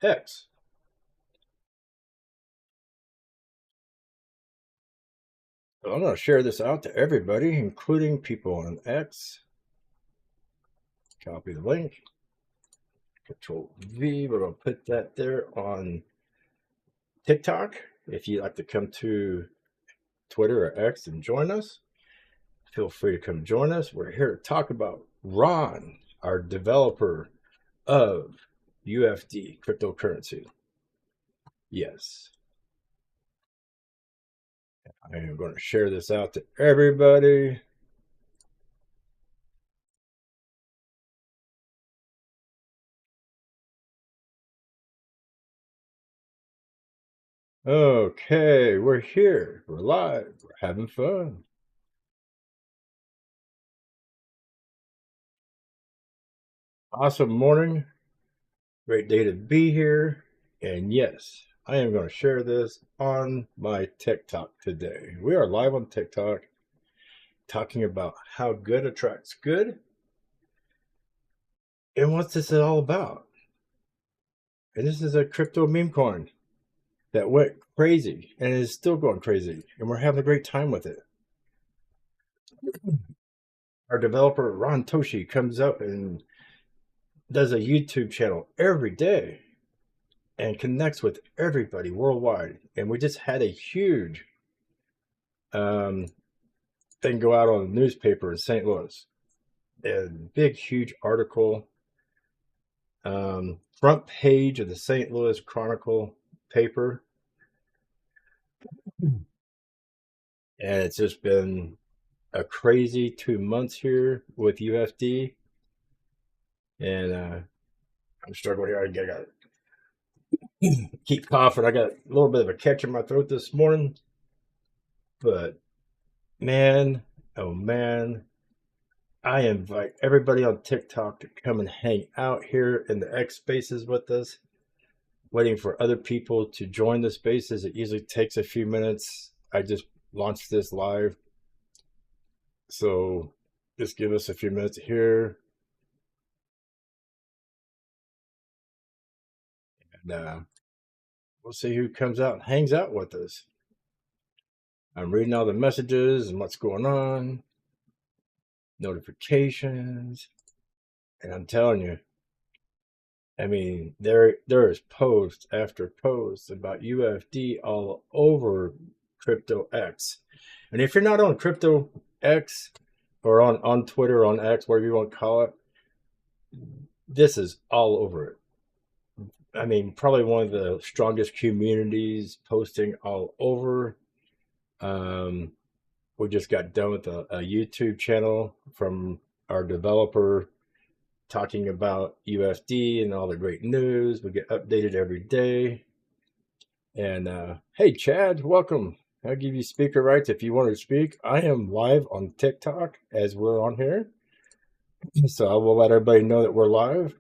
X. So I'm going to share this out to everybody, including people on X. Copy the link. Control V, but I'll put that there on TikTok. If you'd like to come to Twitter or X and join us, feel free to come join us. We're here to talk about Ron, our developer of UFD cryptocurrency. Yes. I am going to share this out to everybody. Okay, we're here. We're live. We're having fun. Awesome morning. Great day to be here. And yes, I am going to share this on my TikTok today. We are live on TikTok talking about how good attracts good. And what's this all about? And this is a crypto meme coin that went crazy and is still going crazy. And we're having a great time with it. Our developer, Ron Toshi, comes up and does a YouTube channel every day and connects with everybody worldwide. And we just had a huge thing go out on the newspaper in St. Louis. A big, huge article, front page of the St. Louis Chronicle paper. And it's just been a crazy 2 months here with UFD. And I'm struggling here. I got to keep coughing. I got a little bit of a catch in my throat this morning. But man, oh man, I invite everybody on TikTok to come and hang out here in the X spaces with us, waiting for other people to join the spaces. It usually takes a few minutes. I just launched this live. So just give us a few minutes here. And we'll see who comes out and hangs out with us. I'm reading all the messages and what's going on, notifications, and I'm telling you, I mean, there is post after post about UFD all over Crypto X. And if you're not on Crypto X or on Twitter, on X, whatever you want to call it, this is all over it. I mean, probably one of the strongest communities posting all over. We just got done with a YouTube channel from our developer talking about UFD and all the great news. We get updated every day. And hey, Chad, welcome. I'll give you speaker rights if you want to speak. I am live on TikTok as we're on here. So I will let everybody know that we're live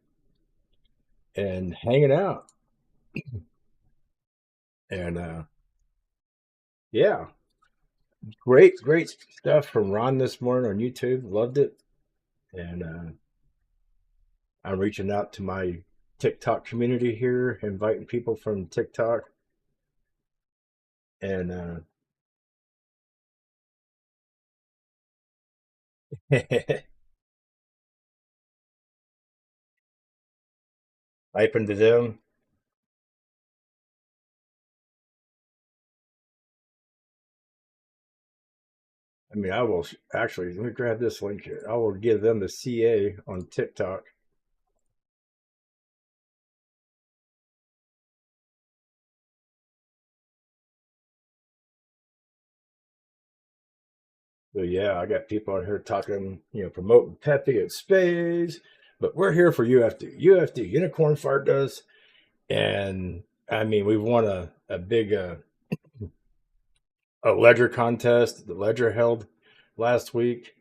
and hanging out. And yeah, great stuff from Ron this morning on YouTube. Loved it. And I'm reaching out to my TikTok community here, inviting people from TikTok. And typing to them. I mean, I will actually, let me grab this link here. I will give them the CA on TikTok. So yeah, I got people on here talking, promoting Pepe at Space, but we're here for UFD. UFD, Unicorn Fart does. And I mean, we've won a big a ledger contest. The ledger held last week,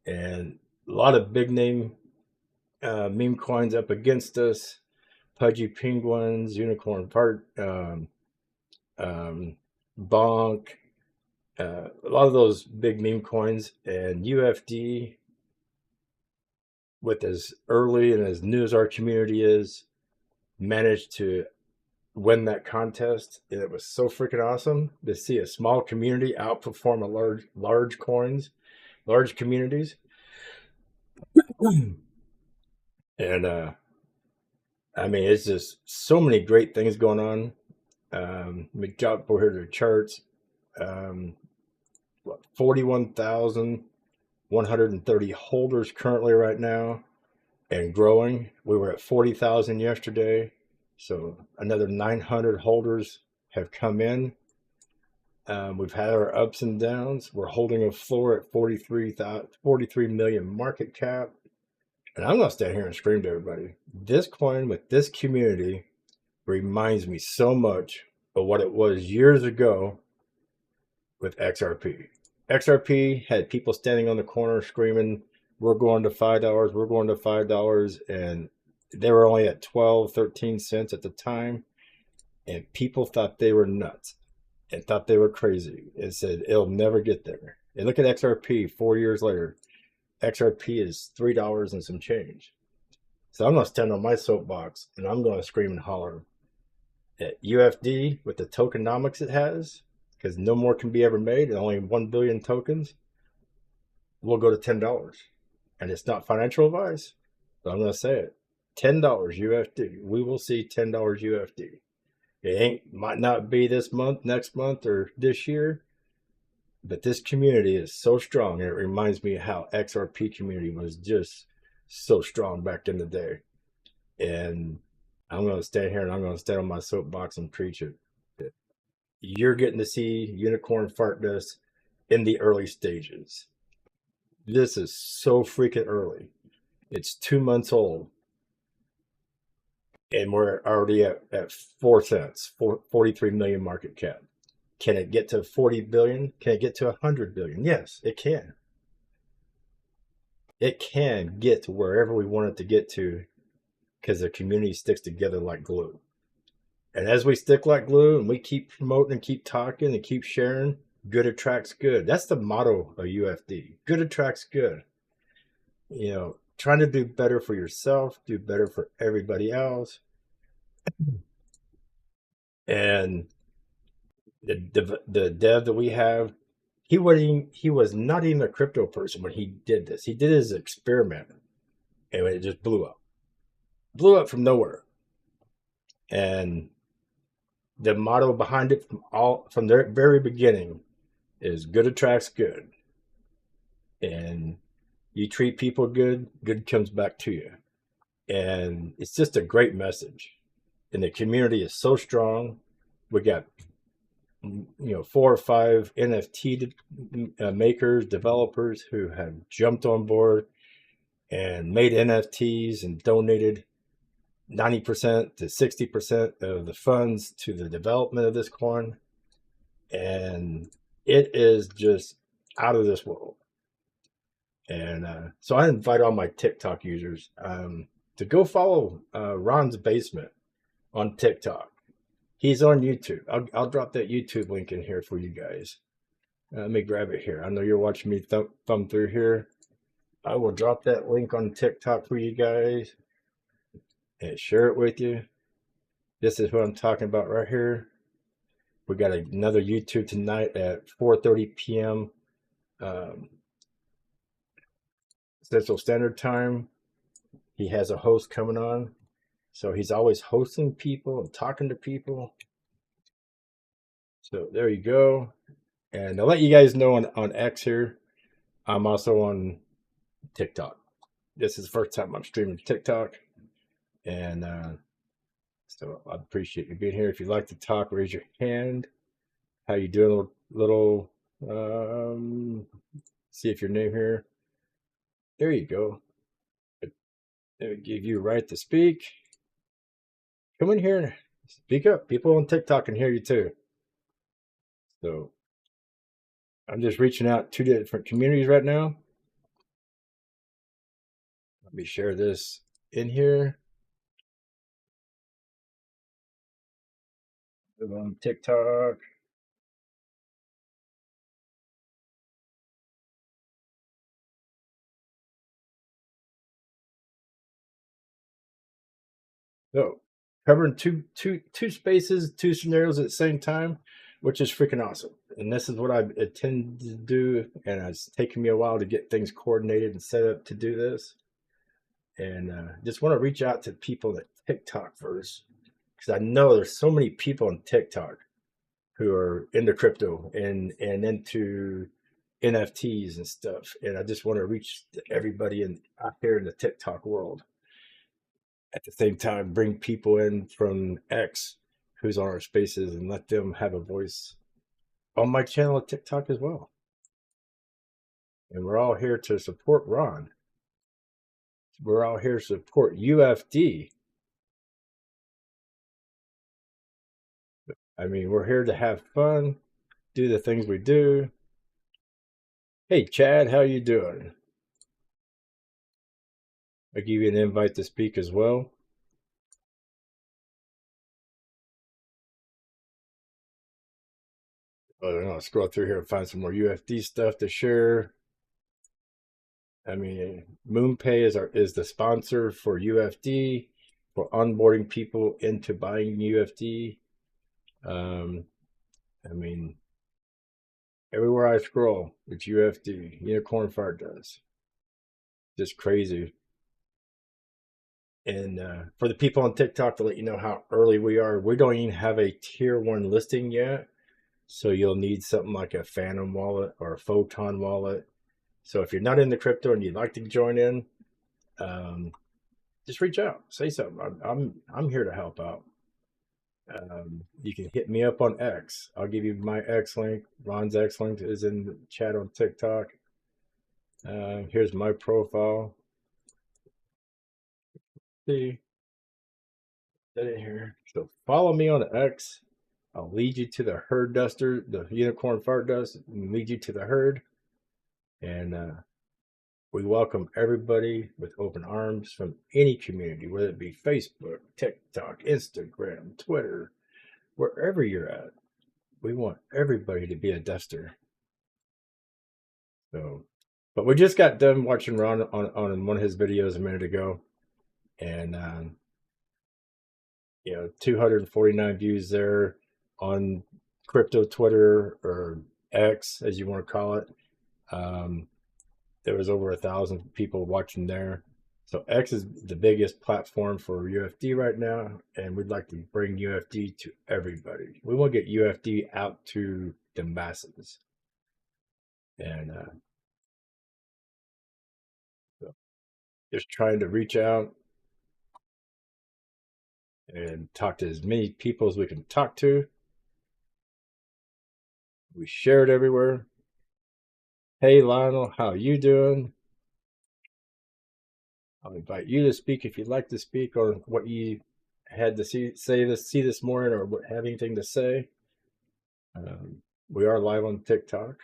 and a lot of big name meme coins up against us. Pudgy Penguins, Unicorn Fart, Bonk, a lot of those big meme coins. And UFD, with as early and as new as our community is, managed to win that contest. And it was so freaking awesome to see a small community outperform a large communities. And I mean, it's just so many great things going on. We jump over here to the charts. 41,130 holders currently right now and growing. We were at 40,000 yesterday. So another 900 holders have come in. We've had our ups and downs. We're holding a floor at 43 million market cap. And I'm going to stand here and scream to everybody. This coin with this community reminds me so much of what it was years ago with XRP. XRP had people standing on the corner screaming, we're going to $5, we're going to $5. And they were only at 12, 13 cents at the time. And people thought they were nuts and thought they were crazy and said, it'll never get there. And look at XRP 4 years later. XRP is $3 and some change. So I'm going to stand on my soapbox and I'm going to scream and holler at UFD with the tokenomics it has, because no more can be ever made and only 1 billion tokens, will go to $10. And it's not financial advice, but I'm going to say it. $10 UFD. We will see $10 UFD. Might not be this month, next month, or this year, but this community is so strong, and it reminds me how XRP community was just so strong back in the day. And I'm going to stand here and I'm going to stand on my soapbox and preach it. You're getting to see unicorn fart dust in the early stages. This is so freaking early. It's 2 months old. And we're already at 4 cents, 43 million market cap. Can it get to 40 billion? Can it get to 100 billion? Yes, it can. It can get to wherever we want it to get to, because the community sticks together like glue. And as we stick like glue and we keep promoting and keep talking and keep sharing, good attracts good. That's the motto of UFD. Good attracts good. You know, trying to do better for yourself, do better for everybody else. And the dev that we have, he was not even a crypto person when he did this. He did his experiment and it just blew up from nowhere. And the motto behind it from the very beginning is good attracts good. And you treat people good, good comes back to you. And it's just a great message. And the community is so strong. We got 4 or 5 NFT makers, developers who have jumped on board and made NFTs and donated 90% to 60% of the funds to the development of this coin. And it is just out of this world. And so I invite all my TikTok users to go follow Ron's Basement on TikTok. He's on YouTube. I'll drop that YouTube link in here for you guys. Let me grab it here. I know you're watching me thumb through here. I will drop that link on TikTok for you guys and share it with you. This is what I'm talking about right here. We got another YouTube tonight at 4:30 p.m. Central Standard Time. He has a host coming on. So he's always hosting people and talking to people. So there you go. And I'll let you guys know on X here, I'm also on TikTok. This is the first time I'm streaming TikTok. And so I appreciate you being here. If you'd like to talk, raise your hand. How you doing? Little see if your name here. There you go. It would give you a right to speak. Come in here and speak up. People on TikTok can hear you too. So I'm just reaching out to different communities right now. Let me share this in here. On TikTok. So covering two spaces, two scenarios at the same time, which is freaking awesome. And this is what I intend to do. And it's taken me a while to get things coordinated and set up to do this. And just want to reach out to people at TikTok first, because I know there's so many people on TikTok who are into crypto and into NFTs and stuff. And I just want to reach everybody out here in the TikTok world. At the same time, bring people in from X who's on our spaces and let them have a voice on my channel at TikTok as well. And we're all here to support Ron. We're all here to support UFD. I mean, we're here to have fun, do the things we do. Hey, Chad, how you doing? I'll give you an invite to speak as well. I'll scroll through here and find some more UFD stuff to share. I mean, Moonpay is the sponsor for UFD, for onboarding people into buying UFD. I mean, everywhere I scroll, it's UFD. Unicorn Fart does. Just crazy. And for the people on TikTok, to let you know how early we are, we don't even have a tier 1 listing yet. So you'll need something like a Phantom wallet or a Photon wallet. So if you're not into crypto and you'd like to join in, just reach out, say something. I'm here to help out. You can hit me up on X. I'll give you my X link. Ron's X link is in the chat on TikTok. Here's my profile. See that in here. So follow me on X. I'll lead you to the herd duster, the unicorn fart dust, and lead you to the herd. And we welcome everybody with open arms from any community, whether it be Facebook, TikTok, Instagram, Twitter, wherever you're at. We want everybody to be a duster. So, but we just got done watching Ron on one of his videos a minute ago, and 249 views there on crypto Twitter, or X as you want to call it. There was over 1,000 people watching there. So X is the biggest platform for UFD right now, and we'd like to bring UFD to everybody. We want to get UFD out to the masses. And so just trying to reach out and talk to as many people as we can talk to. We share it everywhere. Hey Lionel, how you doing? I'll invite you to speak if you'd like to speak, or what you had to see this morning, or have anything to say. We are live on TikTok.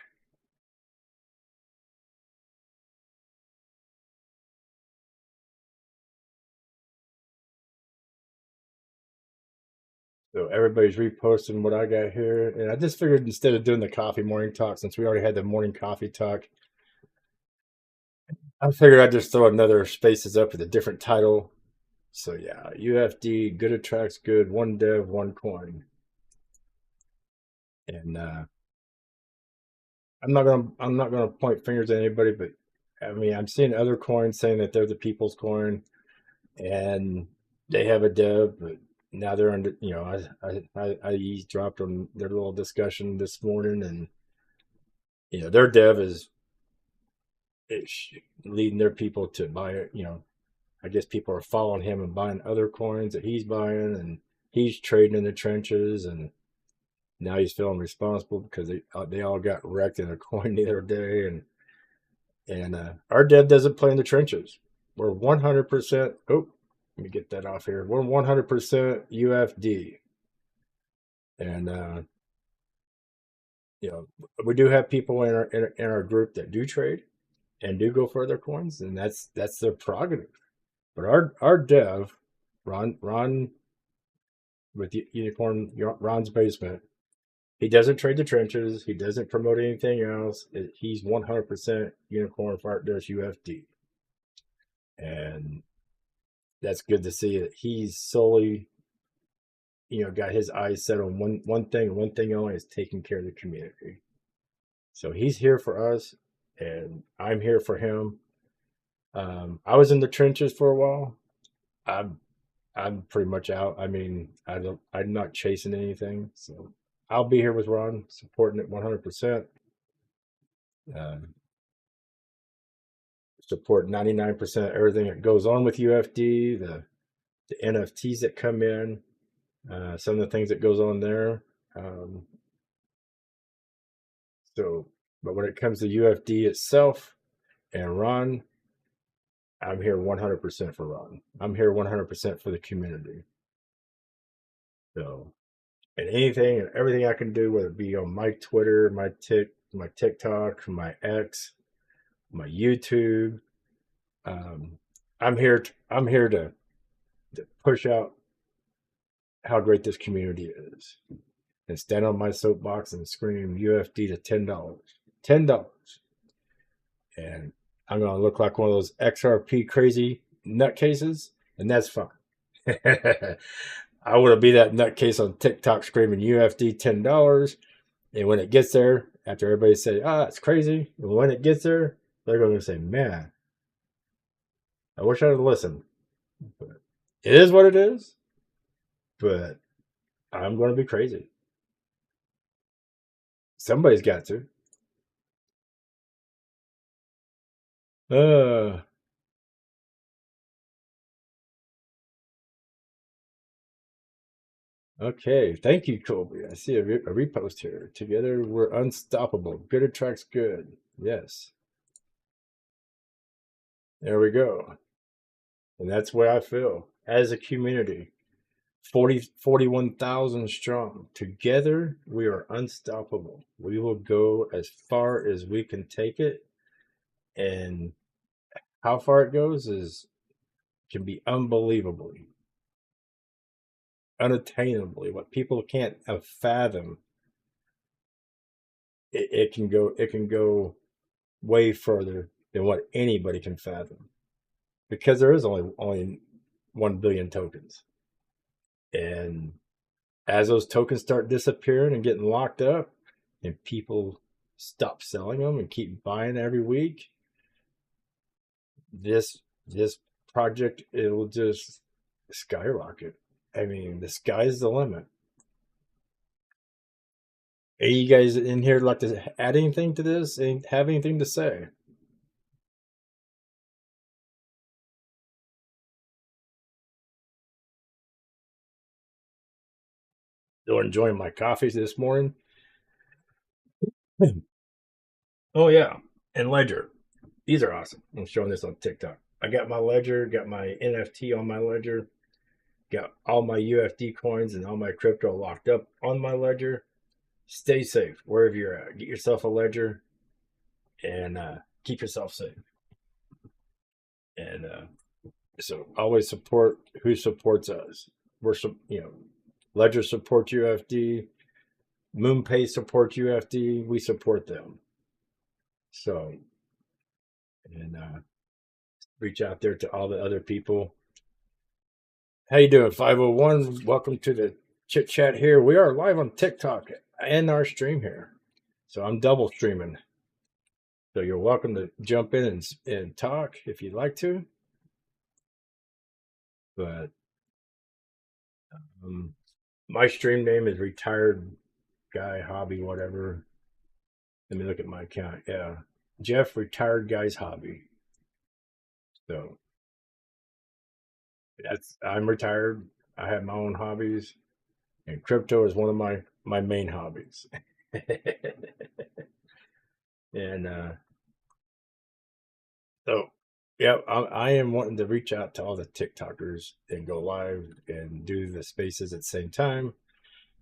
So everybody's reposting what I got here. And I just figured, instead of doing the coffee morning talk, since we already had the morning coffee talk, I figured I'd just throw another spaces up with a different title. So yeah, UFD, good attracts good, one dev, one coin. And I'm not gonna point fingers at anybody, but I mean, I'm seeing other coins saying that they're the people's coin and they have a dev, but now they're under, I eavesdropped on their little discussion this morning, and their dev is leading their people to buy it. I guess people are following him and buying other coins that he's buying, and he's trading in the trenches, and now he's feeling responsible because they all got wrecked in a coin the other day, and our dev doesn't play in the trenches. We're 100%. Oh, let me get that off here. We're 100% UFD, and we do have people in our group that do trade and do go for other coins, and that's their prerogative. But our dev, Ron with Unicorn, Ron's Basement, he doesn't trade the trenches. He doesn't promote anything else. He's 100% Unicorn Fart Dash UFD, and that's good to see that he's solely got his eyes set on one thing and one thing only, is taking care of the community. So he's here for us, and I'm here for him. I was in the trenches for a while. I'm pretty much out. I mean, I'm not chasing anything. So I'll be here with Ron, supporting it 100%. Uh, support 99% of everything that goes on with UFD, the NFTs that come in, some of the things that goes on there. Um, but when it comes to UFD itself and Ron, I'm here 100% for Ron. I'm here 100% for the community. So, and anything and everything I can do, whether it be on my Twitter, my TikTok, my X, my YouTube, I'm here. I'm here to push out how great this community is, and stand on my soapbox and scream UFD to $10, $10, and I'm gonna look like one of those XRP crazy nutcases, and that's fine. I want to be that nutcase on TikTok screaming UFD $10, and when it gets there, after everybody says, it's crazy, and when it gets there, they're going to say, man, I wish I'd listened. But it is what it is, but I'm going to be crazy. Somebody's got to. Okay. Thank you, Colby. I see a repost here. Together we're unstoppable. Good attracts good. Yes. There we go. And that's where I feel as a community. 41,000 strong. Together, we are unstoppable. We will go as far as we can take it. And how far it goes can be unbelievably, unattainably, what people can't fathom. It can go way further than what anybody can fathom, because there is only 1 billion tokens. And as those tokens start disappearing and getting locked up, and people stop selling them and keep buying every week, this project, it'll just skyrocket. I mean, the sky's the limit. Are you guys in here like to add anything to this and have anything to say? Still enjoying my coffees this morning. Oh yeah, and Ledger. These are awesome. I'm showing this on TikTok. I got my Ledger, got my NFT on my Ledger, got all my UFD coins and all my crypto locked up on my Ledger. Stay safe wherever you're at. Get yourself a Ledger and keep yourself safe. And so always support who supports us. We're Ledger supports UFD. Moonpay supports UFD. We support them. So, and reach out there to all the other people. How you doing, 501? Welcome to the chit chat here. We are live on TikTok and our stream here. So I'm double streaming. So you're welcome to jump in and talk if you'd like to. But my stream name is Retired Guy Hobby, whatever. Let me look at my account. Yeah. Jeff, Retired Guy's Hobby. So I'm retired. I have my own hobbies, and crypto is one of my main hobbies. And so yeah, I am wanting to reach out to all the TikTokers and go live and do the spaces at the same time.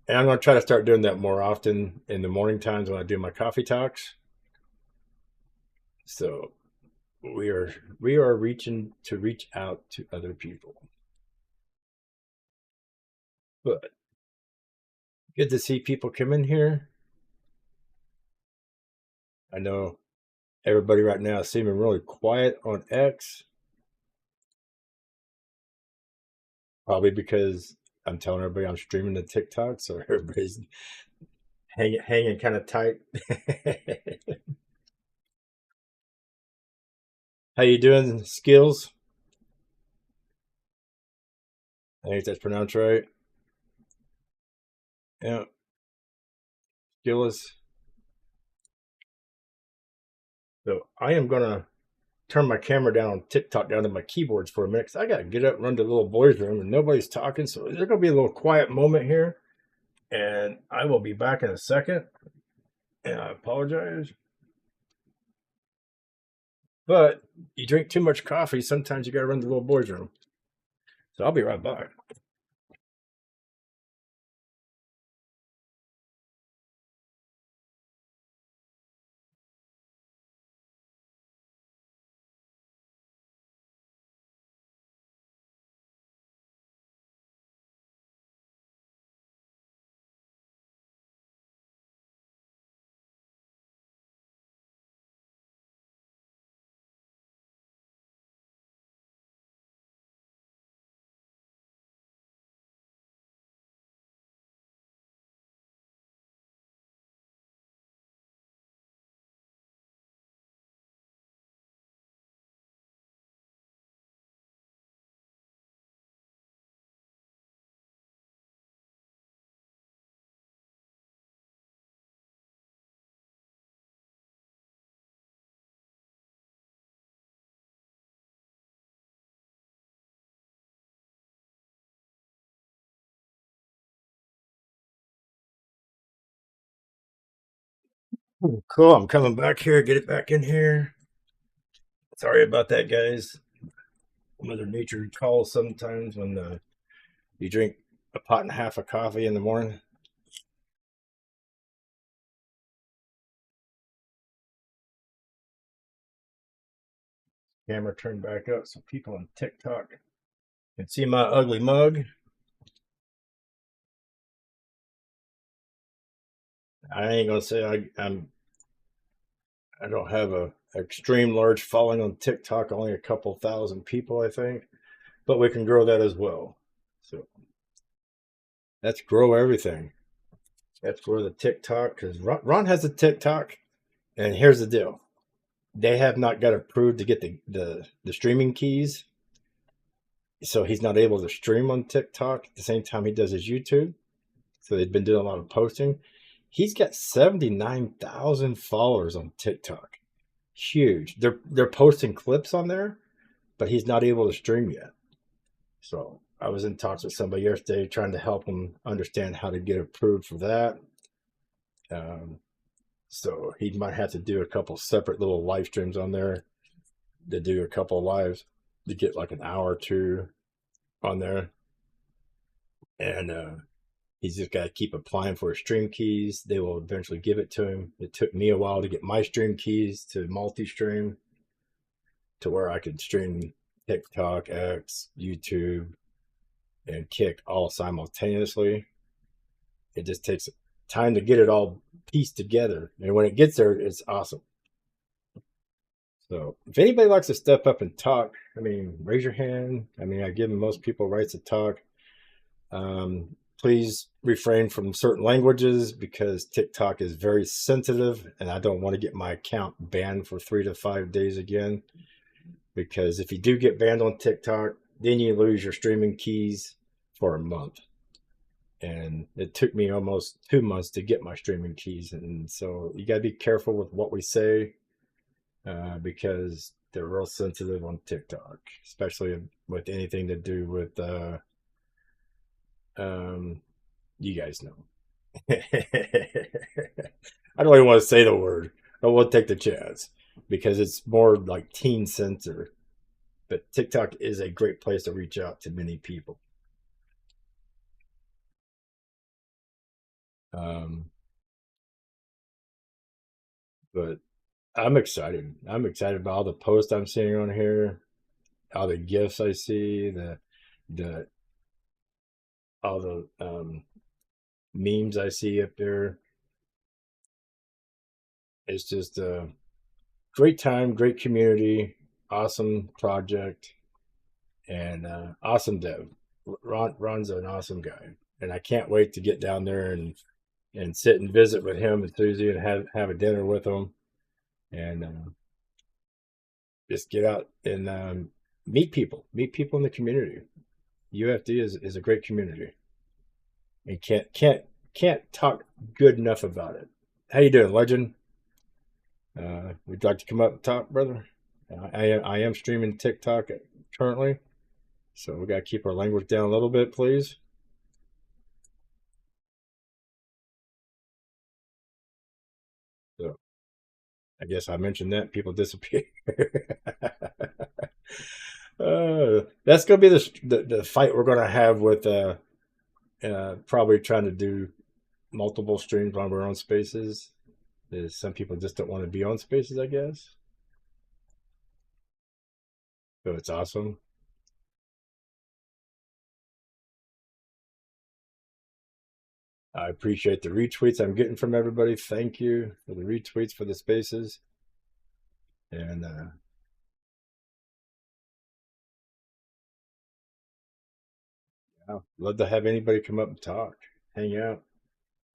And I'm going to try to start doing that more often in the morning times when I do my coffee talks. So we are reach out to other people. But good to see people come in here. I know everybody right now is seeming really quiet on X. Probably because I'm telling everybody I'm streaming to TikTok, so everybody's hanging kind of tight. How you doing, Skills? I think that's pronounced right. Yeah, Skills. So I am gonna turn my camera down on TikTok down to my keyboards for a minute because I gotta get up and run to the little boys' room and nobody's talking. So there's gonna be a little quiet moment here, and I will be back in a second. And I apologize, but you drink too much coffee, sometimes you gotta run to the little boys' room. So I'll be right back. Cool. I'm coming back here. Get it back in here. Sorry about that, guys. Mother Nature calls sometimes when you drink a pot and a half of coffee in the morning. Camera turned back up so people on TikTok can see my ugly mug. I ain't gonna say I don't have a extreme large following on TikTok. Only a couple thousand people, I think, but we can grow that as well. So let's grow everything. Let's grow the TikTok because Ron has a TikTok, and here's the deal: they have not got approved to get the streaming keys, so he's not able to stream on TikTok at the same time he does his YouTube. So they've been doing a lot of posting. He's got 79,000 followers on TikTok. Huge. They're posting clips on there, but he's not able to stream yet. So I was in talks with somebody yesterday trying to help him understand how to get approved for that. Um, so he might have to do a couple separate little live streams on there to do a couple lives to get like an hour or two on there. And he's just got to keep applying for his stream keys. They will eventually give it to him. It took me a while to get my stream keys to multi-stream to where I could stream TikTok, X, YouTube, and Kick all simultaneously. It just takes time to get it all pieced together. And when it gets there, it's awesome. So if anybody likes to step up and talk, I mean, raise your hand. I mean, I give most people rights to talk. Please refrain from certain languages because TikTok is very sensitive and I don't want to get my account banned for 3 to 5 days again. Because if you do get banned on TikTok, then you lose your streaming keys for a month. And it took me almost 2 months to get my streaming keys. And so you got to be careful with what we say because they're real sensitive on TikTok, especially with anything to do with you guys know. I don't even want to say the word. I won't take the chance because it's more like teen censor. But TikTok is a great place to reach out to many people. Um, but I'm excited. I'm excited about all the posts I'm seeing on here, all the gifts I see, the all the memes I see up there. It's just a great time, great community, awesome project, and awesome dev. Ron's an awesome guy, and I can't wait to get down there and sit and visit with him and Susie and have a dinner with them and just get out and meet people in the community. UFD is a great community, and can't talk good enough about it. How you doing, Legend? Would you like to come up and talk, brother? I am streaming TikTok currently, so we got to keep our language down a little bit, please. So I guess I mentioned that people disappear. That's gonna be the fight we're gonna have with probably trying to do multiple streams on our own spaces. Is some people just don't want to be on spaces, I guess. So it's awesome. I appreciate the retweets I'm getting from everybody. Thank you for the retweets for the spaces. And yeah, love to have anybody come up and talk, hang out,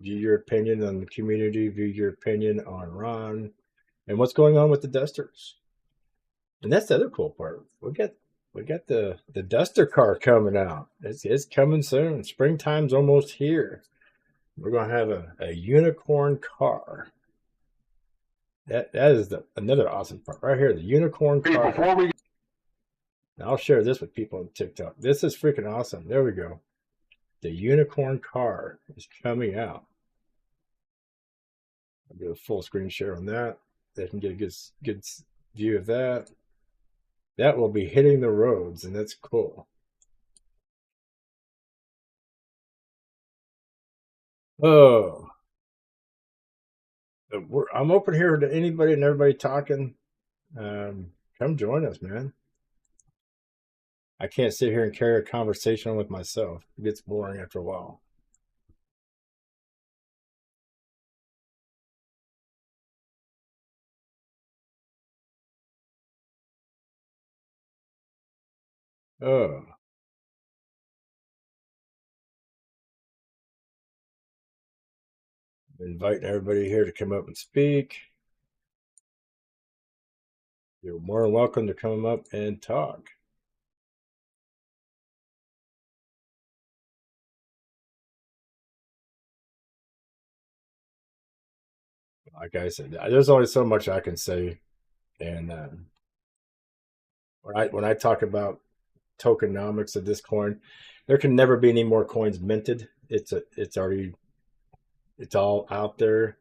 view your opinion on the community, view your opinion on Ron, and what's going on with the dusters. And that's the other cool part. We got the duster car coming out. It's coming soon. Springtime's almost here. We're gonna have a unicorn car. That is another awesome part right here. The unicorn car. I'll share this with people on TikTok. This is freaking awesome. There we go. The unicorn car is coming out. I'll do a full screen share on that. They can get a good view of that. That will be hitting the roads, and that's cool. Oh, I'm open here to anybody and everybody talking. Come join us, man. I can't sit here and carry a conversation with myself. It gets boring after a while. Oh, inviting everybody here to come up and speak. You're more than welcome to come up and talk. Like I said, there's only so much I can say, and when I talk about tokenomics of this coin, there can never be any more coins minted. It's all out there.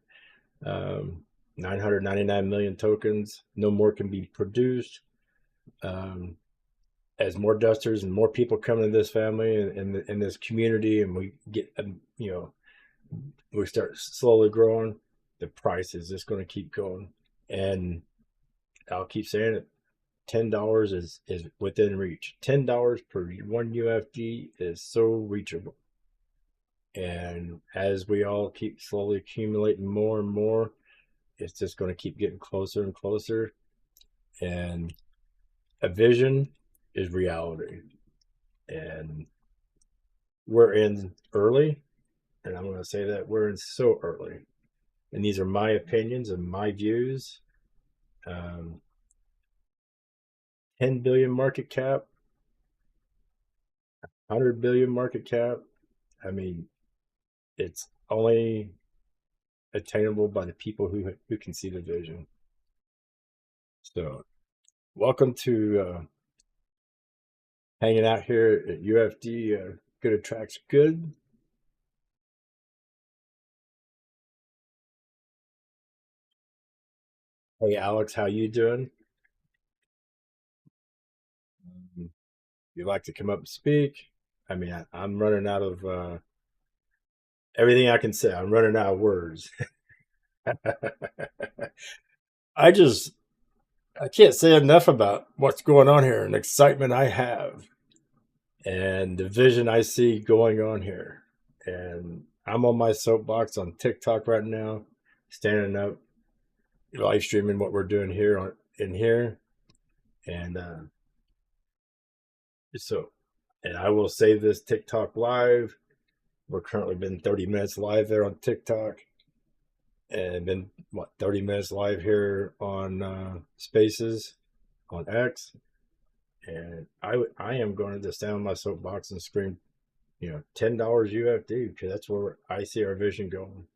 999 million tokens. No more can be produced. Um, as more dusters and more people come into this family and in this community, and we get we start slowly growing, the price is just going to keep going. And I'll keep saying it. $10 is within reach. $10 per one UFD is so reachable. And as we all keep slowly accumulating more and more, it's just going to keep getting closer and closer. And a vision is reality. And we're in early, and I'm going to say that we're in so early. And these are my opinions and my views. 10 billion market cap, 100 billion market cap. I mean, it's only attainable by the people who can see the vision. So, welcome to hanging out here at UFD. Good attracts good. Hey, Alex, how you doing? You like to come up and speak? I mean, I'm running out of everything I can say. I'm running out of words. I just I can't say enough about what's going on here and the excitement I have and the vision I see going on here. And I'm on my soapbox on TikTok right now, standing up, live streaming what we're doing here in here. And so And I will say this TikTok live. We're currently been 30 minutes live there on TikTok, and been 30 minutes live here on Spaces on X. And I am going to just stand on my soapbox and scream, $10 UFD, because that's where I see our vision going.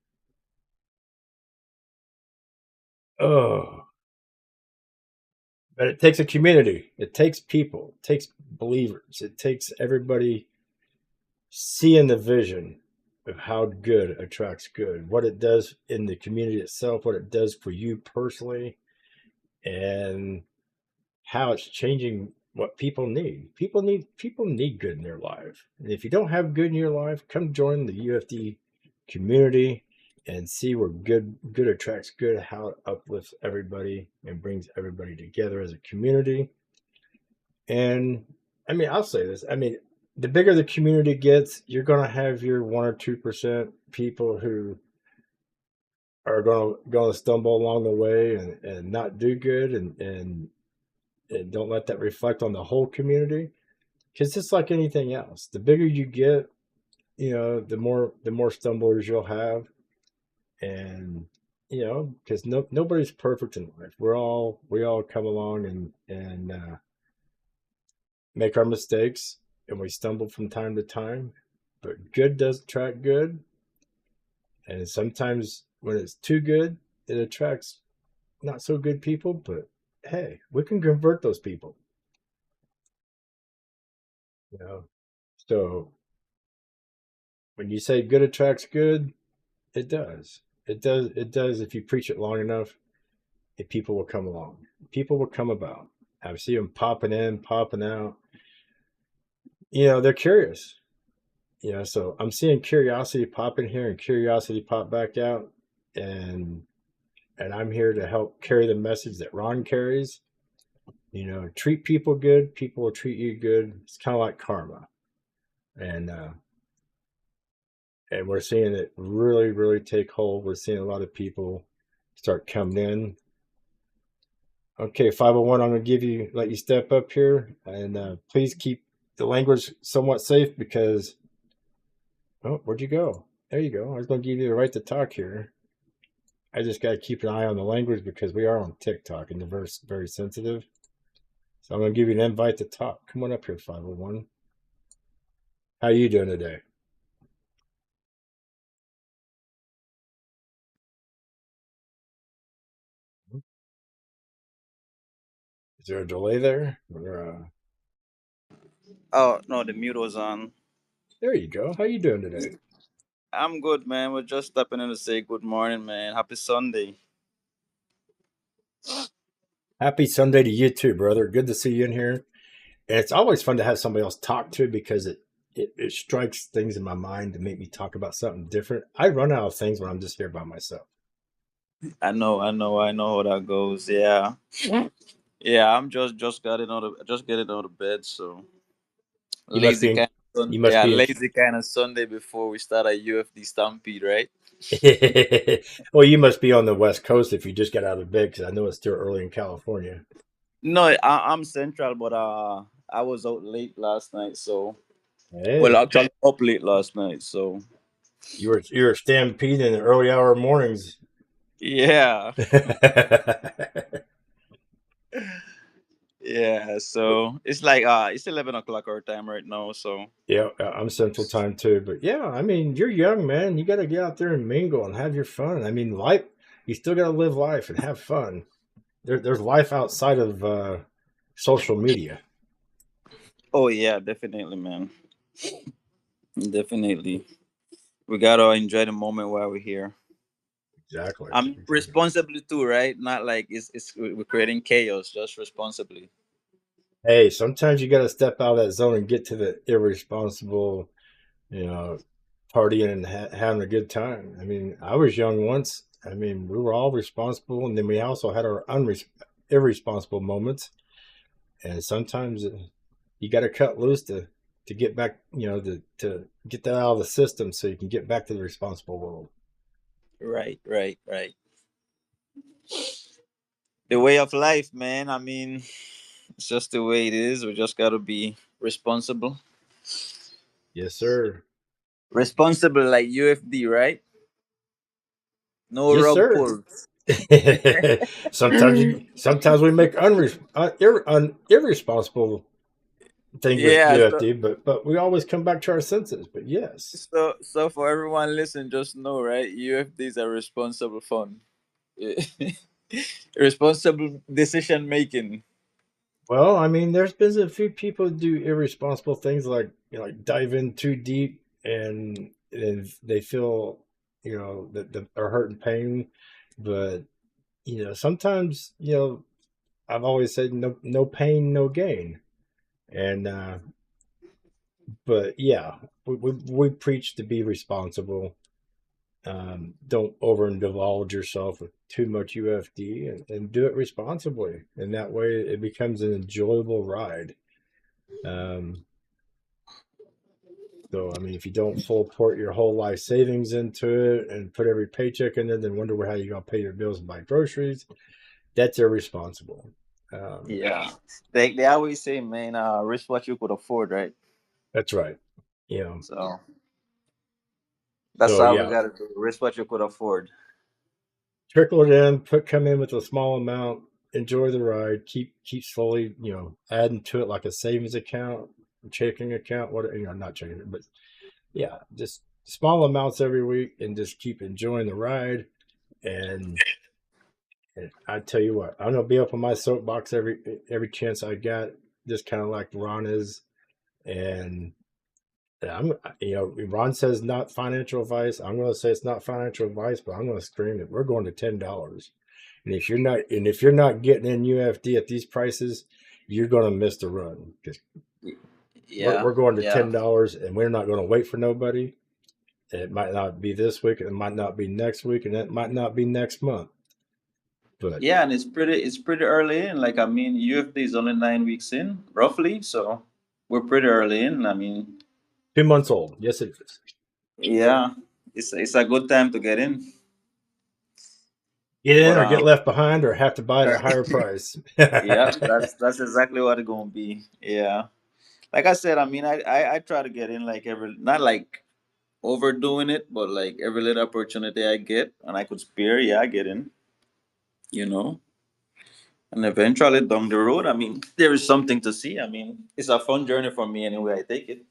Oh, but it takes a community. It takes people. It takes believers. It takes everybody seeing the vision of how good attracts good, what it does in the community itself, what it does for you personally, and how it's changing what people need. People need good in their life. And if you don't have good in your life, come join the UFD community and see where good attracts good, how it uplifts everybody and brings everybody together as a community. And I mean, I'll say this. I mean, the bigger the community gets, you're going to have your 1 or 2% people who are going to stumble along the way and not do good, and don't let that reflect on the whole community. Because it's like anything else, the bigger you get, the more stumblers you'll have. And because nobody's perfect in life. We all come along and make our mistakes, and we stumble from time to time. But good does attract good, and sometimes when it's too good, it attracts not so good people. But hey, we can convert those people. You know, so when you say good attracts good, it does. It does. It does. If you preach it long enough, people will come along. People will come about. I see them popping in, popping out. They're curious. So I'm seeing curiosity pop in here and curiosity pop back out, and I'm here to help carry the message that Ron carries. Treat people good, people will treat you good. It's kind of like karma, and we're seeing it really, really take hold. We're seeing a lot of people start coming in. Okay, 501, I'm going to let you step up here, and please keep the language somewhat safe because, oh, where'd you go? There you go. I was going to give you the right to talk here. I just got to keep an eye on the language because we are on TikTok and they're very, very sensitive. So I'm going to give you an invite to talk. Come on up here, 501. How are you doing today? Is there a delay there? Oh no, the mute was on. There you go. How you doing today? I'm good, man. We're just stepping in to say good morning, man. Happy Sunday. Happy Sunday to you too, brother. Good to see you in here. And it's always fun to have somebody else talk to because it strikes things in my mind to make me talk about something different. I run out of things when I'm just here by myself. I know how that goes. Yeah, yeah. I'm just getting out of bed. So You must lazy be kind of you must be lazy kind of Sunday before we start a UFD stampede, right? well, you must be on the West Coast if you just got out of bed because I know it's still early in California. No, I'm central, but I was out late last night. So well, Hey, actually up late last night. So you were stampeding in the early hour mornings. yeah, yeah. So it's like it's 11 o'clock our time right now. So Yeah, I'm Central Time too. But yeah, I mean, you're young, man. You got to get out there and mingle and have your fun. I mean, life. You still got to live life and have fun. There's life outside of social media. oh yeah, definitely, man. Definitely. We gotta enjoy the moment while we're here. Exactly. I'm Exactly. responsibly too, right? Not like it's we're creating chaos, just responsibly. Hey, sometimes you got to step out of that zone and get to the irresponsible, you know, partying and having a good time. I mean, I was young once. I mean, we were all responsible, and then we also had our irresponsible moments. And sometimes you got to cut loose to get back, to get that out of the system so you can get back to the responsible world. Right, right, right. The way of life, man. I mean, it's just the way it is. We just gotta be responsible. Yes, sir. Responsible like UFD, right? No Yes, rug sir. pull. Sometimes we make irresponsible things with Yeah. UFD, but we always come back to our senses. But yes. So for everyone listen, just know, right? UFDs are responsible fund. Responsible decision making. Well, I mean, there's been a few people who do irresponsible things like like dive in too deep and they feel that are hurt and pain, but sometimes I've always said no pain no gain, and but yeah, we preach to be responsible. Don't over indulge yourself with too much UFD and do it responsibly, and that way it becomes an enjoyable ride. Um, So, I mean, if you don't full port your whole life savings into it and put every paycheck in it, then wonder how you're going to pay your bills and buy groceries, that's irresponsible. Um, Yeah. They always say, man, risk what you could afford, right? that's right. You know, So that's so how we yeah, gotta do. Risk what you could afford. trickle it in, come in with a small amount, enjoy the ride, keep slowly, adding to it like a savings account, checking account, what not checking it, but yeah, just small amounts every week and just keep enjoying the ride. And I tell you what, I'm gonna be up on my soapbox every chance I got, just kind of like Ron is. And I'm, Ron says not financial advice. I'm gonna say it's not financial advice, but I'm gonna scream that we're going to $10. And if you're not getting in UFD at these prices, you're gonna miss the run because Yeah, we're going to yeah, $10, and we're not gonna wait for nobody. It might not be this week, it might not be next week, and it might not be next month. But yeah. And it's pretty early in. Like I mean, UFD is only 9 weeks in, roughly. So we're pretty early in. I mean, 2 months old, yes it is. yeah, it's a good time to get in. Get in But or get left behind or have to buy it at a higher price. yeah, that's exactly what it's gonna be. Yeah, like I said, I mean, I try to get in like every, not like overdoing it, but like every little opportunity I get and I could spare, yeah, I get in. You know, and eventually down the road, I mean, there is something to see. I mean, it's a fun journey for me anyway. I take it.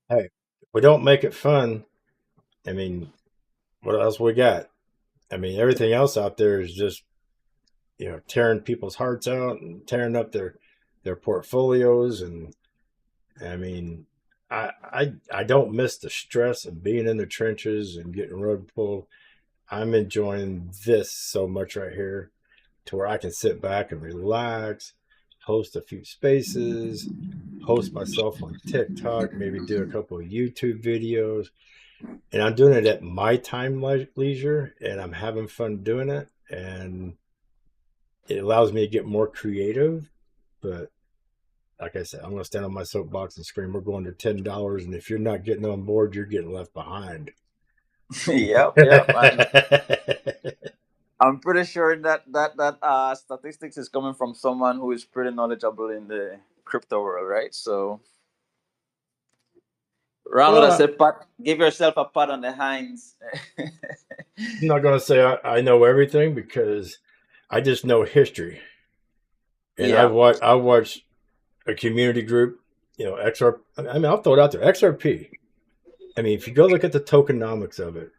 Hey, if we don't make it fun, I mean, what else we got? I mean, everything else out there is just, tearing people's hearts out and tearing up their portfolios. And I mean, I don't miss the stress of being in the trenches and getting rug pulled. I'm enjoying this so much right here to where I can sit back and relax, host a few spaces, post myself on TikTok, maybe do a couple of YouTube videos. And I'm doing it at my time leisure, and I'm having fun doing it. And it allows me to get more creative. But like I said, I'm going to stand on my soapbox and scream, we're going to $10. And if you're not getting on board, you're getting left behind. Yep, yep. And I'm pretty sure that statistics is coming from someone who is pretty knowledgeable in the crypto world, right? So, Ron would have Well, said, "Pat, give yourself a pat on the hinds." I'm not going to say I know everything because I just know history. And Yeah, I watched a community group, XR. I mean, I'll throw it out there. XRP. I mean, if you go look at the tokenomics of it,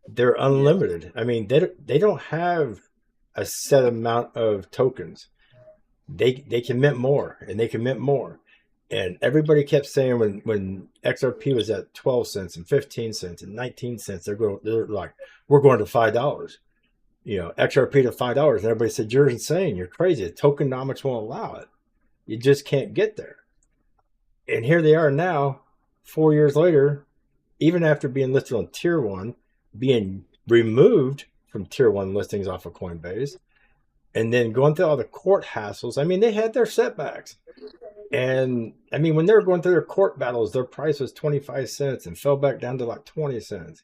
they're yeah, unlimited. I mean, they don't have a set amount of tokens. They can mint more and they can mint more. And everybody kept saying when XRP was at 12 cents and 15 cents and 19 cents, they're like, we're going to $5. XRP to $5. And everybody said, you're insane. You're crazy. The tokenomics won't allow it. You just can't get there. And here they are now, 4 years later, even after being listed on tier one, being removed from tier one listings off of Coinbase, and then going through all the court hassles. I mean, they had their setbacks. And I mean, when they were going through their court battles, their price was 25 cents and fell back down to like 20 cents.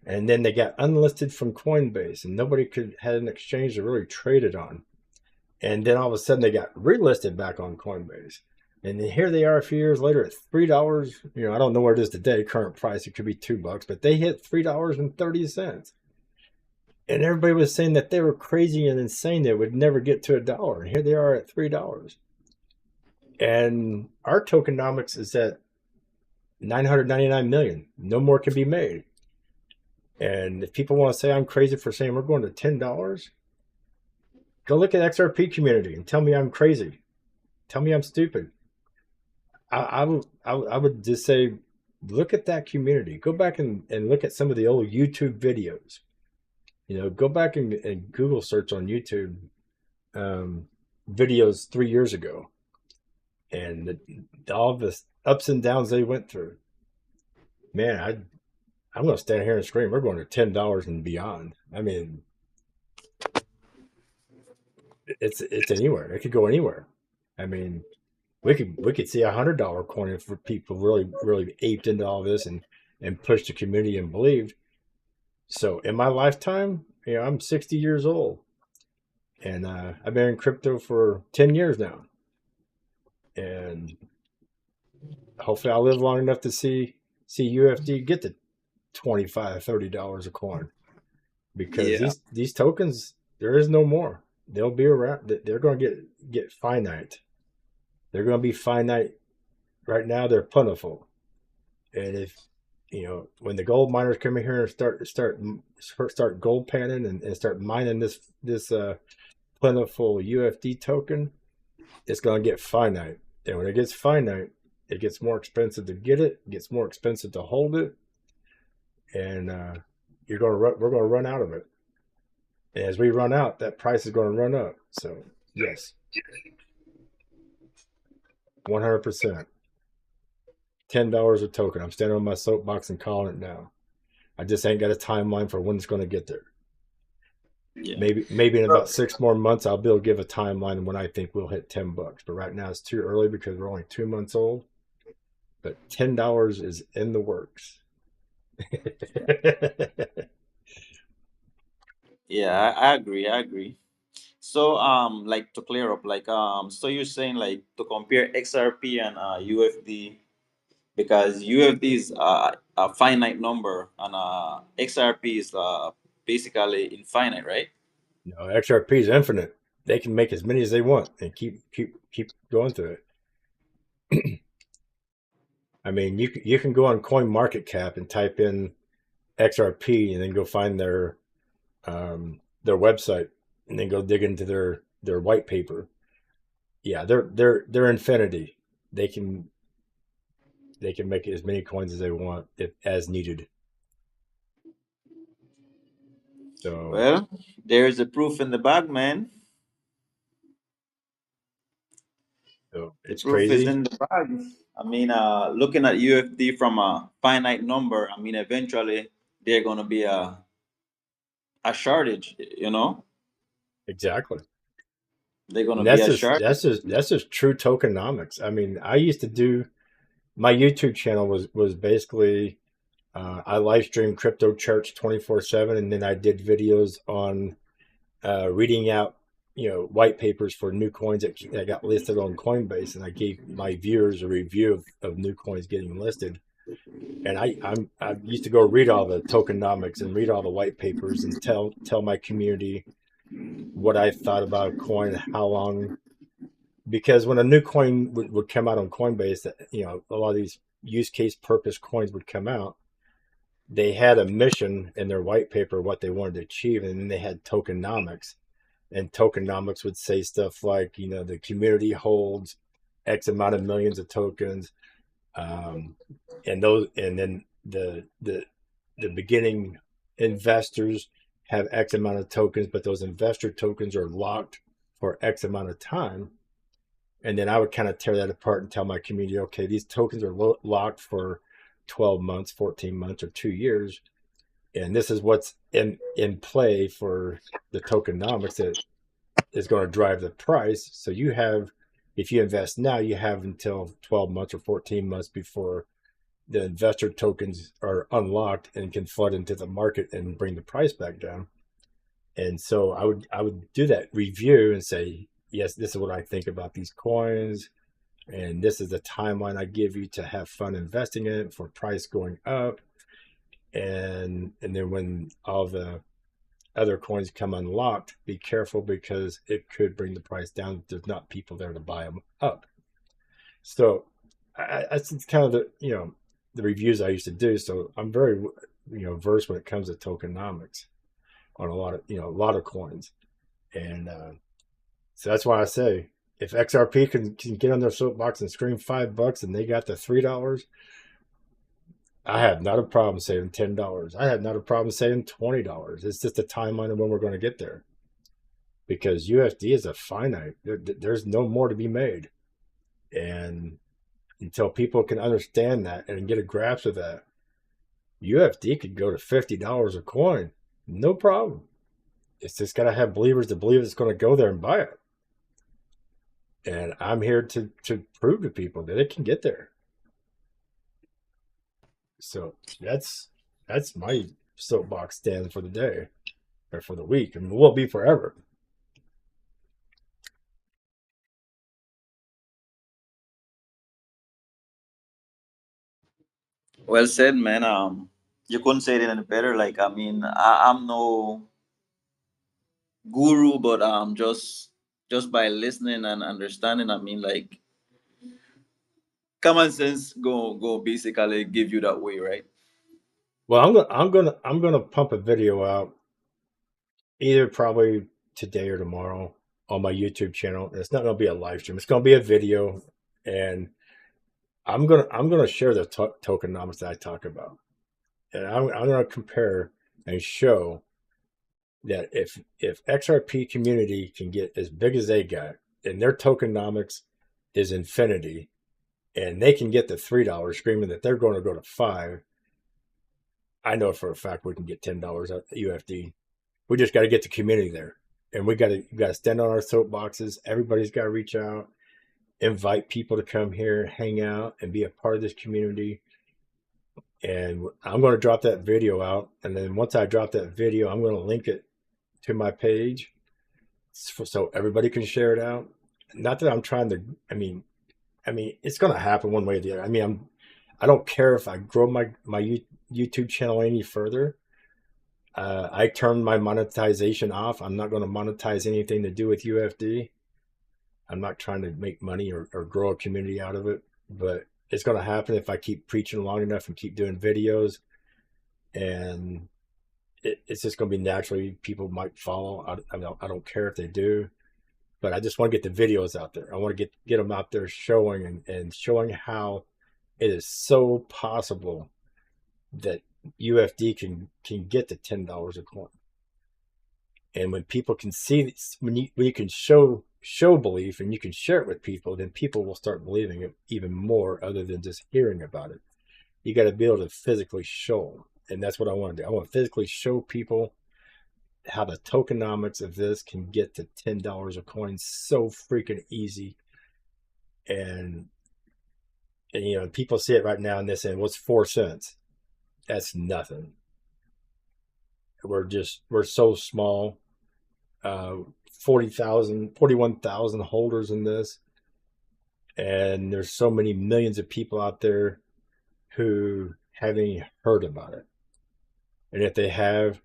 And then they got unlisted from Coinbase and nobody could had an exchange to really trade it on. And then all of a sudden they got relisted back on Coinbase. And then here they are a few years later at $3. I don't know where it is today, current price. It could be $2, but they hit $3.30. And everybody was saying that they were crazy and insane. They would never get to $1. And here they are at $3. And our tokenomics is at 999 million. No more can be made. And if people want to say I'm crazy for saying we're going to $10, go look at XRP community and tell me I'm crazy. Tell me I'm stupid. I would just say, look at that community. Go back and look at some of the old YouTube videos. Go back and Google search on YouTube videos 3 years ago, and all the ups and downs they went through. Man, I'm going to stand here and scream, we're going to $10 and beyond. I mean, it's anywhere. It could go anywhere. I mean, we could see $100 coin if people really aped into all this and pushed the community and believed. So in my lifetime, I'm 60 years old, and I've been in crypto for 10 years now, and hopefully I'll live long enough to see UFD get to $25-$30 a coin, because Yeah. these tokens, there is no more. They'll be around. They're going to get finite. They're going to be finite. Right now, they're plentiful, and if when the gold miners come in here and start gold panning and start mining this plentiful UFD token, it's going to get finite. And when it gets finite, it gets more expensive to get it. It gets more expensive to hold it, and we're going to run out of it. And as we run out, that price is going to run up. So yes, 100%. $10 a token. I'm standing on my soapbox and calling it now. I just ain't got a timeline for when it's going to get there. Yeah. Maybe in about 6 more months, I'll be able to give a timeline when I think we'll hit $10. But right now it's too early because we're only 2 months old. But $10 is in the works. Yeah, I agree. I agree. So, like to clear up, like, so you're saying like to compare XRP and UFD, because UFD is a finite number and XRP is basically infinite, right? XRP is infinite. They can make as many as they want and keep going through it. I mean, you can go on CoinMarketCap and type in XRP and then go find their website and then go dig into their white paper. Yeah, they're infinity. They can make as many coins as they want if as needed. So, Well, there's a proof in the bag, man. The it's proof is crazy. in the bag. I mean, looking at UFD from a finite number, I mean, eventually they're gonna be a shortage. You know, Exactly. they're gonna And be a shortage. that's just true tokenomics. I mean, I used to do my YouTube channel was basically I live streamed crypto church 24/7, and then I did videos on reading out white papers for new coins that got listed on Coinbase, and I gave my viewers a review of new coins getting listed. And I used to go read all the tokenomics and read all the white papers and tell my community what I thought about a coin, how long. Because when a new coin would come out on Coinbase, that a lot of these use case purpose coins would come out, they had a mission in their white paper what they wanted to achieve, and then they had tokenomics, and tokenomics would say stuff like the community holds X amount of millions of tokens, um, and then the beginning investors have X amount of tokens, but those investor tokens are locked for X amount of time. And then I would kind of tear that apart and tell my community, okay, these tokens are locked for 12 months, 14 months, or 2 years. And this is what's in play for the tokenomics that is going to drive the price. So if you invest now, you have until 12 months or 14 months before the investor tokens are unlocked and can flood into the market and bring the price back down. And so I would do that review and say, yes, this is what I think about these coins. And this is the timeline I give you to have fun investing in it for price going up. And then when all the other coins come unlocked, be careful because it could bring the price down if there's not people there to buy them up. So that's kind of the reviews I used to do. So I'm very versed when it comes to tokenomics on a lot of coins. And so that's why I say if XRP can get on their soapbox and scream $5 and they got the $3, I have not a problem saving $10. I have not a problem saving $20. It's just a timeline of when we're going to get there, because UFD is a finite. There's no more to be made, and until people can understand that and get a grasp of that, UFD could go to $50 a coin, no problem. It's just got to have believers to believe it's going to go there and buy it. And I'm here to prove to people that it can get there. So that's my soapbox stand for the day or for the week, and will be forever. Well said, man. You couldn't say it any better. Like, I mean, I'm no guru, but just by listening and understanding, I mean, like, common sense go basically give you that way, right? Well, I'm gonna pump a video out either probably today or tomorrow on my YouTube channel. And it's not gonna be a live stream. It's gonna be a video, and I'm gonna share the tokenomics that I talk about, and I'm gonna compare and show that if XRP community can get as big as they got, and their tokenomics is infinity, and they can get the $3 screaming that they're going to go to 5, I know for a fact we can get $10 at UFD. We just got to get the community there, and we got to stand on our soapboxes. Everybody's got to reach out, invite people to come here, hang out, and be a part of this community. And I'm going to drop that video out, and then once I drop that video, I'm going to link it to my page so everybody can share it out. Not that I'm trying to. I mean, it's going to happen one way or the other. I don't care if I grow my YouTube channel any further. I turned my monetization off. I'm not going to monetize anything to do with UFD. I'm not trying to make money or grow a community out of it, but it's going to happen if I keep preaching long enough and keep doing videos. And it's just going to be naturally people might follow. I don't care if they do, but I just want to get the videos out there. I want to get them out there showing and showing how it is so possible that UFD can get to $10 a coin. And when people can see, when you can show belief and you can share it with people, then people will start believing it even more, other than just hearing about it. You got to be able to physically show them, and that's what I want to do. I want to physically show people how the tokenomics of this can get to $10 a coin so freaking easy. And people see it right now and they're saying, what's 4 cents? That's nothing. We're so small. 41,000 holders in this, and there's so many millions of people out there who haven't even heard about it, and if they have,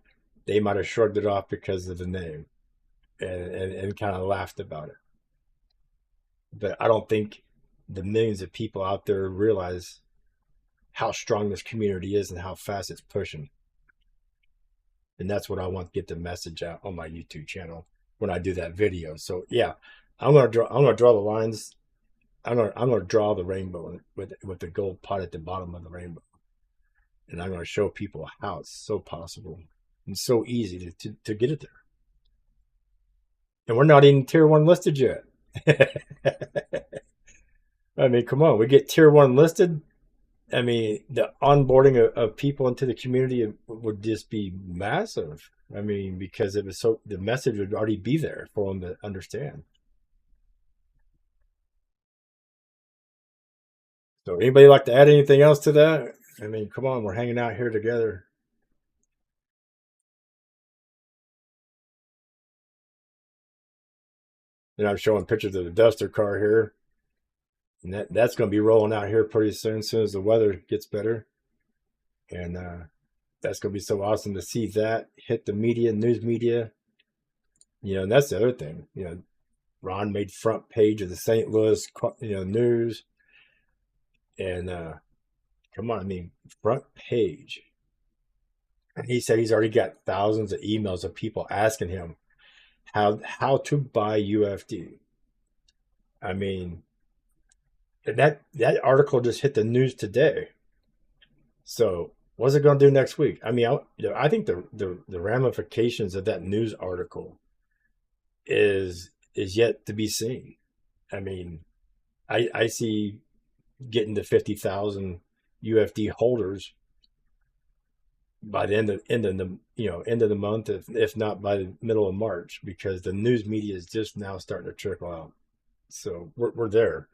they might have shrugged it off because of the name and kind of laughed about it. But I don't think the millions of people out there realize how strong this community is and how fast it's pushing. And that's what I want to get the message out on my YouTube channel when I do that video. So yeah, I'm gonna draw the lines. I'm gonna draw the rainbow with the gold pot at the bottom of the rainbow, and I'm gonna show people how it's so possible and so easy to get it there. And we're not even tier 1 listed yet. I mean, come on, we get tier 1 listed. I mean, the onboarding of people into the community would just be massive. I mean, because it was the message would already be there for them to understand. So, anybody like to add anything else to that? I mean, come on, we're hanging out here together. And I'm showing pictures of the Duster car here. And that's going to be rolling out here pretty soon as the weather gets better. And that's going to be so awesome to see that hit the media, news media. And that's the other thing. Ron made front page of the St. Louis, news. And come on, I mean, front page. And he said he's already got thousands of emails of people asking him how to buy UFD. I mean, and that article just hit the news today. So what's it going to do next week? I mean, I think the ramifications of that news article is yet to be seen. I mean, I see getting to 50,000 UFD holders by the end of the end of the month, if not by the middle of March, because the news media is just now starting to trickle out. So we're there,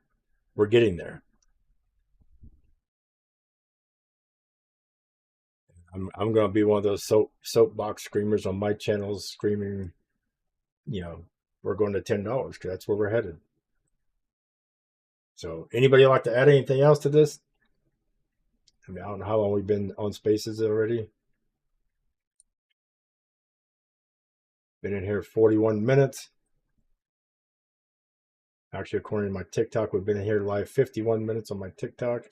we're getting there. I'm going to be one of those soapbox screamers on my channels, screaming, we're going to $10 because that's where we're headed. So anybody like to add anything else to this? I mean, I don't know how long we've been on Spaces already. Been in here 41 minutes. Actually, according to my TikTok, we've been in here live 51 minutes on my TikTok.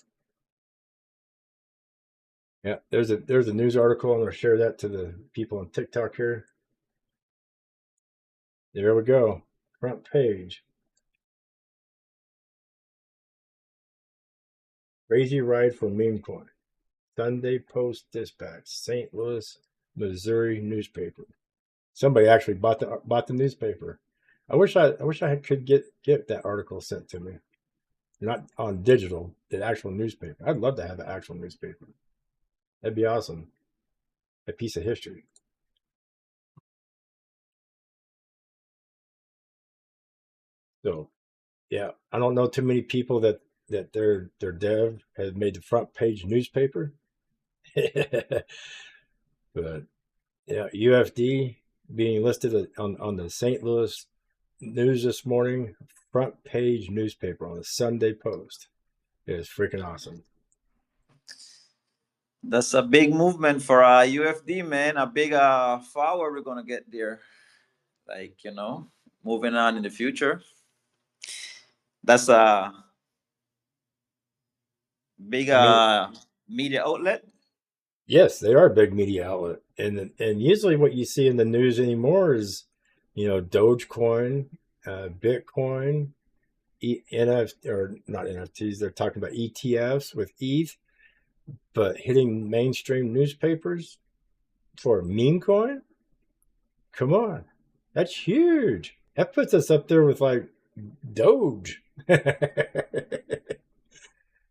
Yeah, there's a news article. I'm going to share that to the people on TikTok here. There we go. Front page. Crazy ride for meme coin. Sunday Post Dispatch, St. Louis, Missouri newspaper. Somebody actually bought the newspaper. I wish I could get that article sent to me. Not on digital, the actual newspaper. I'd love to have an actual newspaper. That'd be awesome. A piece of history. So yeah, I don't know too many people that their dev has made the front page newspaper. But yeah, UFD being listed on the St. Louis News this morning, front page newspaper on the Sunday Post. It is freaking awesome. That's a big movement for UFD, man. A big flower we're gonna get there. Like, moving on in the future. That's a big I mean, media outlet. yes, they are a big media outlet, and usually what you see in the news anymore is, Dogecoin, Bitcoin, NFT or not NFTs. They're talking about ETFs with ETH, but hitting mainstream newspapers for a meme coin. Come on, that's huge. That puts us up there with like Doge.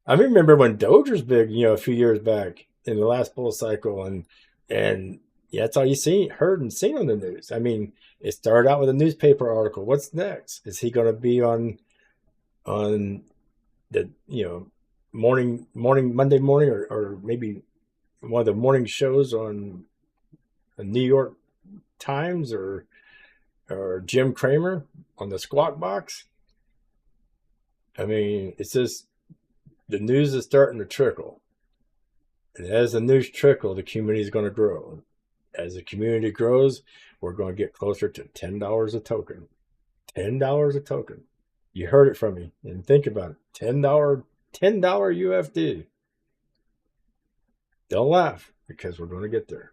I remember when Doge was big, a few years back in the last bull cycle, and yeah, that's all you heard and seen on the news. I mean, it started out with a newspaper article. What's next? Is he going to be on the morning Monday morning, or maybe one of the morning shows on the New York Times, or Jim Cramer on the Squawk Box? I mean, it's just the news is starting to trickle. And as the news trickle, the community is going to grow. As the community grows, we're going to get closer to $10 a token. $10 a token. You heard it from me. And think about it. $10 UFD. Don't laugh, because we're going to get there.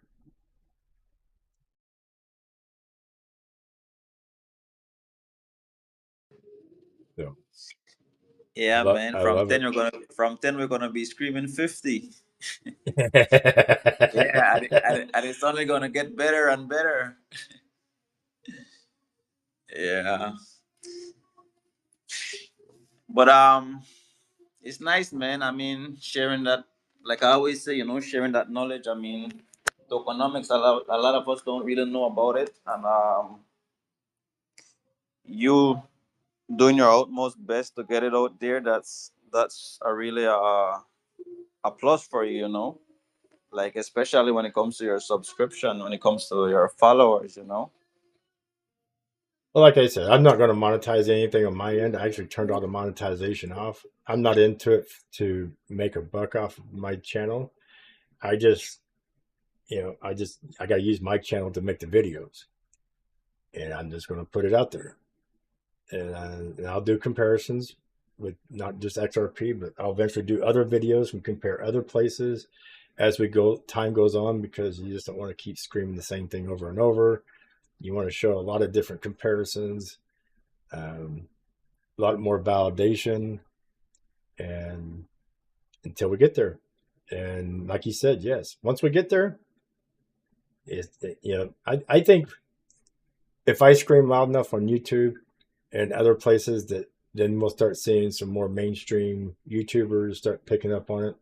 So Yeah, man. I love it. From 10 we're gonna be screaming 50. Yeah, Yeah, and it's only gonna get better and better. Yeah. But it's nice, man. I mean, sharing that, like I always say, sharing that knowledge. I mean, tokenomics, a lot of us don't really know about it, and you doing your utmost best to get it out there. That's a really a plus for you, like especially when it comes to your subscription, when it comes to your followers. Well, like I said, I'm not going to monetize anything on my end. I actually turned all the monetization off. I'm not into it to make a buck off of my channel. I just, I got to use my channel to make the videos, and I'm just going to put it out there. And I'll do comparisons with not just XRP, but I'll eventually do other videos and compare other places as we go. Time goes on, because you just don't want to keep screaming the same thing over and over. You want to show a lot of different comparisons, a lot more validation, and until we get there. And like you said, yes, once we get there, I think if I scream loud enough on YouTube and other places, that then we'll start seeing some more mainstream YouTubers start picking up on it.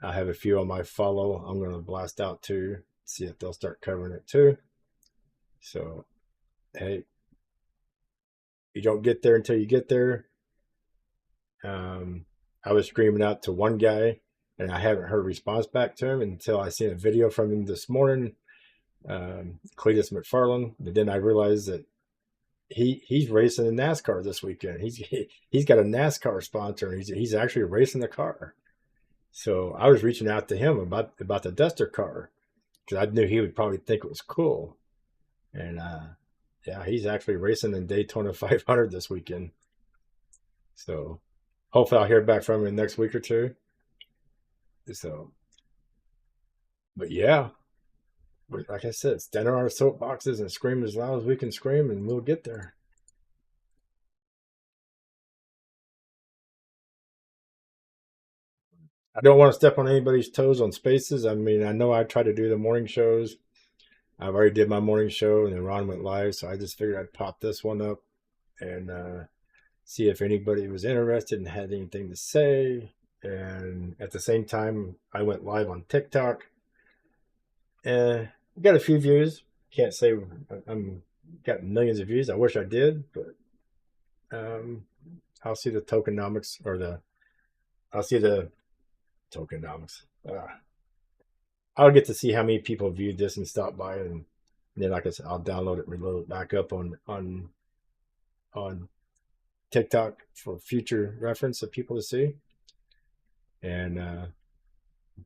I have a few on my follow. I'm going to blast out too, see if they'll start covering it too. So, hey, you don't get there until you get there. I was screaming out to one guy, and I haven't heard a response back to him until I seen a video from him this morning, Cletus McFarland. But then I realized that he's racing in NASCAR this weekend. He's got a NASCAR sponsor, and he's actually racing the car. So I was reaching out to him about the Duster car, because I knew he would probably think it was cool. And yeah, he's actually racing in Daytona 500 this weekend. So hopefully I'll hear back from him next week or two. So, but yeah, like I said, stand on our soapboxes and scream as loud as we can scream, and we'll get there. I don't want to step on anybody's toes on spaces. I mean, I know I try to do the morning shows. I've already did my morning show, and then Ron went live, so I just figured I'd pop this one up and see if anybody was interested and had anything to say. And at the same time, I went live on TikTok, and got a few views. Can't say I'm got millions of views. I wish I did, but I'll see the tokenomics, or I'll see the tokenomics. I'll get to see how many people viewed this and stopped by, and then, like I said, I'll download it, reload it back up on TikTok for future reference of people to see. And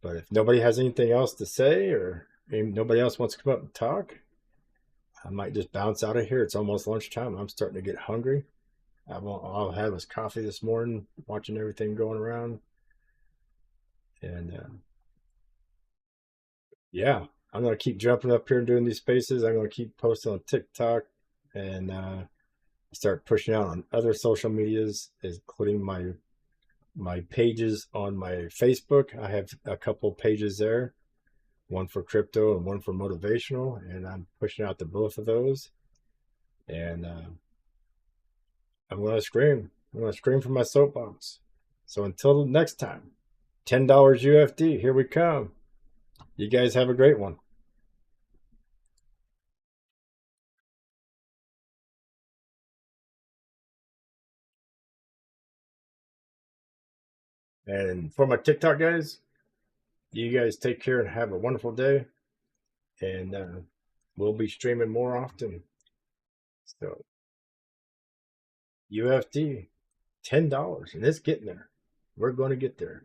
but if nobody has anything else to say, or nobody else wants to come up and talk, I might just bounce out of here. It's almost lunchtime. I'm starting to get hungry. All I had was coffee this morning, watching everything going around. And yeah, I'm going to keep jumping up here and doing these spaces. I'm going to keep posting on TikTok, and start pushing out on other social medias, including my pages on my Facebook. I have a couple pages there, one for crypto and one for motivational, and I'm pushing out to both of those. And I'm going to scream. I'm going to scream from my soapbox. So until next time, $10 UFD, here we come. You guys have a great one. And for my TikTok guys, you guys take care and have a wonderful day. And we'll be streaming more often. So UFD, $10, and it's getting there. We're going to get there.